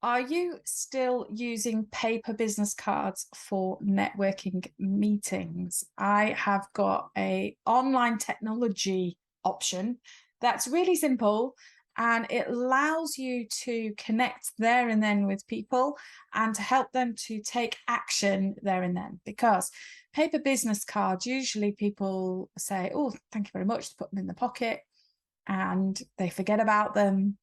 Are you still using paper business cards for networking meetings? I have got a online technology option that's really simple, and it allows you to connect there and then with people and to help them to take action there and then. Because paper business cards, usually people say, oh, thank you very much, to put them in the pocket, and they forget about them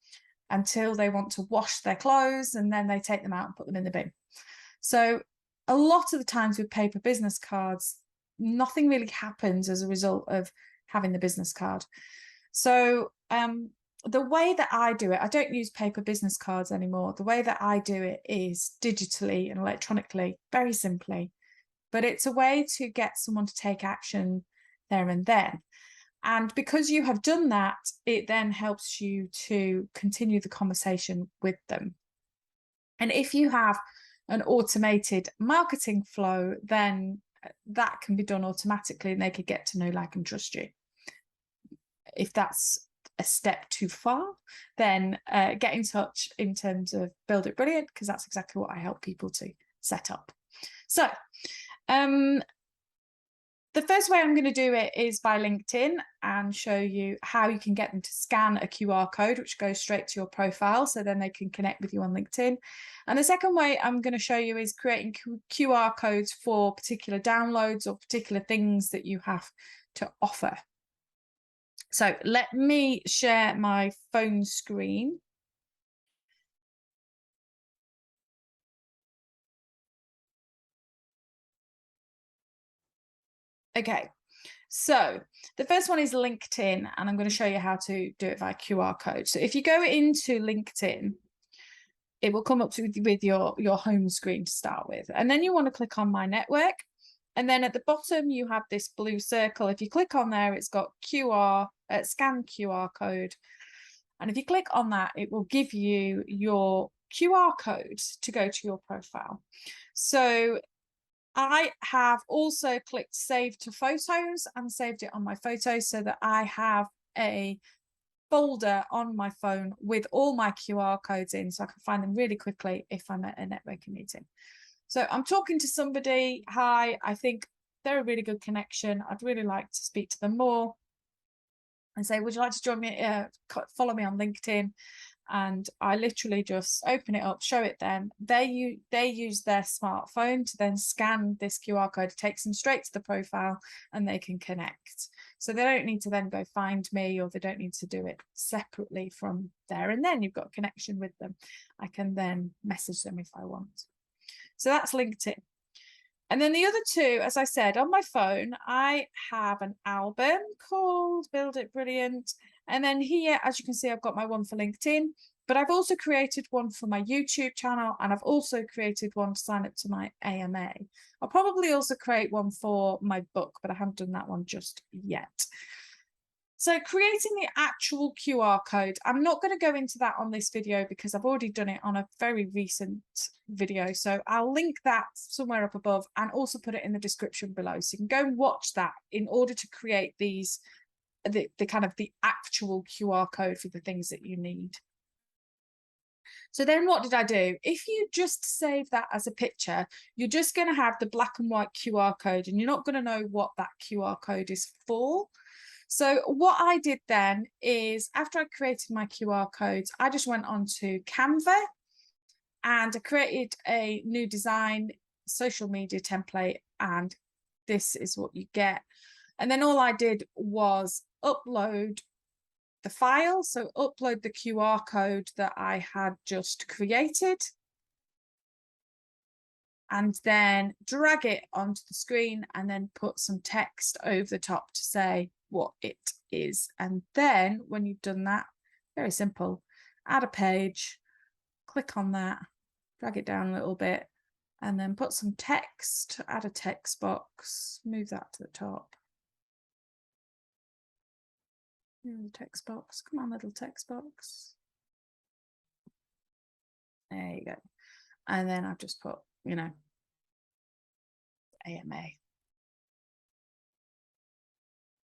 until they want to wash their clothes, and then they take them out and put them in the bin. So a lot of the times with paper business cards, nothing really happens as a result of having the business card. So the way that I do it, I don't use paper business cards anymore. The way that I do it is digitally and electronically, very simply, but it's a way to get someone to take action there and then. And because you have done that, it then helps you to continue the conversation with them. And if you have an automated marketing flow, then that can be done automatically and they could get to know, like, and trust you. If that's a step too far, then get in touch in terms of Build It Brilliant, because that's exactly what I help people to set up. So the first way I'm going to do it is by LinkedIn and show you how you can get them to scan a QR code, which goes straight to your profile, so then they can connect with you on LinkedIn. And the second way I'm going to show you is creating QR codes for particular downloads or particular things that you have to offer. So let me share my phone screen. Okay, so the first one is LinkedIn, and I'm going to show you how to do it via QR code. So if you go into LinkedIn, it will come up with your home screen to start with. And then you want to click on My Network. And then at the bottom, you have this blue circle. If you click on there, it's got scan QR code. And if you click on that, it will give you your QR code to go to your profile. So I have also clicked Save to Photos and saved it on my photos so that I have a folder on my phone with all my QR codes in, so I can find them really quickly if I'm at a networking meeting. So I'm talking to somebody. Hi, I think they're a really good connection. I'd really like to speak to them more, and say, would you like to join me, follow me on LinkedIn? And I literally just open it up, show it them. They use their smartphone to then scan this QR code. It takes them straight to the profile and they can connect. So they don't need to then go find me, or they don't need to do it separately from there. And then you've got a connection with them. I can then message them if I want. So that's LinkedIn. And then the other two, as I said, on my phone, I have an album called Build It Brilliant. And then here, as you can see, I've got my one for LinkedIn, but I've also created one for my YouTube channel, and I've also created one to sign up to my AMA. I'll probably also create one for my book, but I haven't done that one just yet. So creating the actual QR code, I'm not going to go into that on this video because I've already done it on a very recent video. So I'll link that somewhere up above and also put it in the description below. So you can go and watch that in order to create these, the kind of the actual QR code for the things that you need. So then what did I do? If you just save that as a picture, you're just going to have the black and white QR code, and you're not going to know what that QR code is for. So what I did then is, after I created my QR codes, I just went on to Canva and I created a new design social media template, and this is what you get. And then all I did was upload the file, so upload the QR code that I had just created, and then drag it onto the screen and then put some text over the top to say what it is. And then when you've done that, very simple, add a page, click on that, drag it down a little bit, and then put some text, add a text box, move that to the top. Here's the text box. Come on, little text box. There you go. And then I've just put, you know, AMA.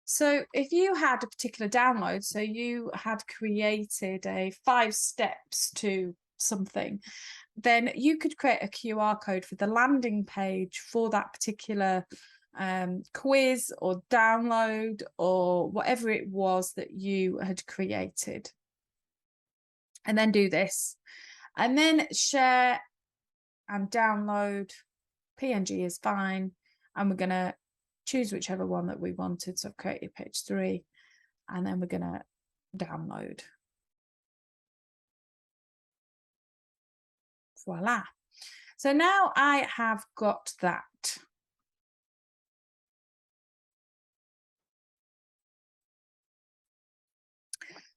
So if you had a particular download, so you had created a 5 steps to something, then you could create a QR code for the landing page for that particular quiz or download or whatever it was that you had created. And then do this. And then share and download. PNG is fine. And we're going to choose whichever one that we wanted. So I've created page 3. And then we're going to download. Voila. So now I have got that.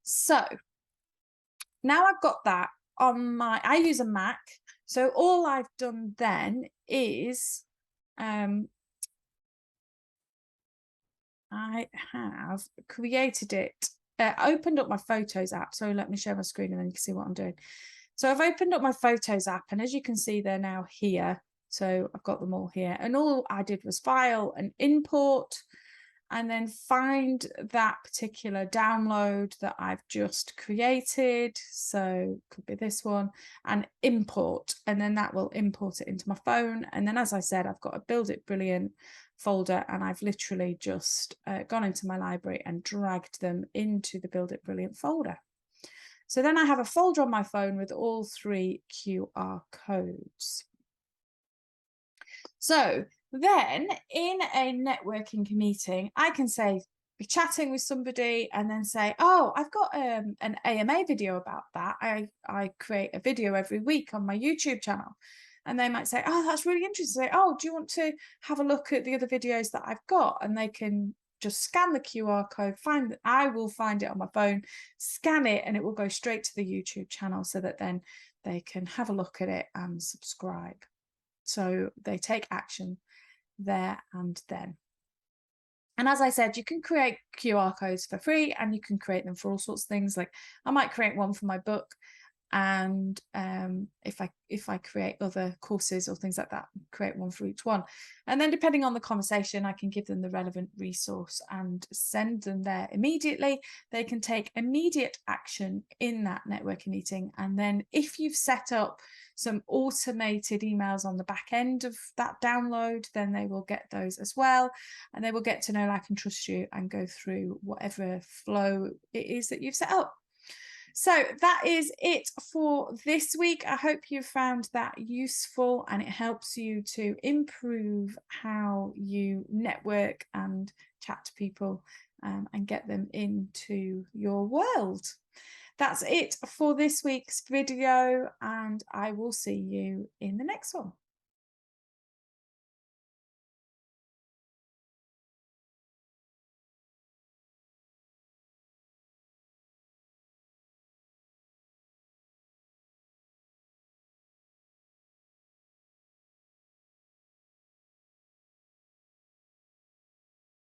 So now I've got that on I use a Mac. So all I've done then is I have created it, opened up my Photos app. So let me share my screen and then you can see what I'm doing. So I've opened up my Photos app, and as you can see, they're now here. So I've got them all here. And all I did was file and import, and then find that particular download that I've just created. So could be this one, and import, and then that will import it into my phone. And then, as I said, I've got a Build It Brilliant folder, and I've literally just gone into my library and dragged them into the Build It Brilliant folder. So then I have a folder on my phone with all 3 QR codes. So then in a networking meeting, I can say, be chatting with somebody and then say, oh, I've got an AMA video about that. I create a video every week on my YouTube channel. And they might say, oh, that's really interesting. Say, oh, do you want to have a look at the other videos that I've got? And they can just scan the QR code, I will find it on my phone, scan it, and it will go straight to the YouTube channel so that then they can have a look at it and subscribe. So they take action there and then. And as I said, you can create QR codes for free, and you can create them for all sorts of things. Like I might create one for my book, and if I create other courses or things like that, create one for each one. And then depending on the conversation, I can give them the relevant resource and send them there immediately. They can take immediate action in that networking meeting. And then if you've set up some automated emails on the back end of that download, then they will get those as well, and they will get to know, like, and trust you and go through whatever flow it is that you've set up. So that is it for this week. I hope you found that useful and it helps you to improve how you network and chat to people and get them into your world. That's it for this week's video, and I will see you in the next one.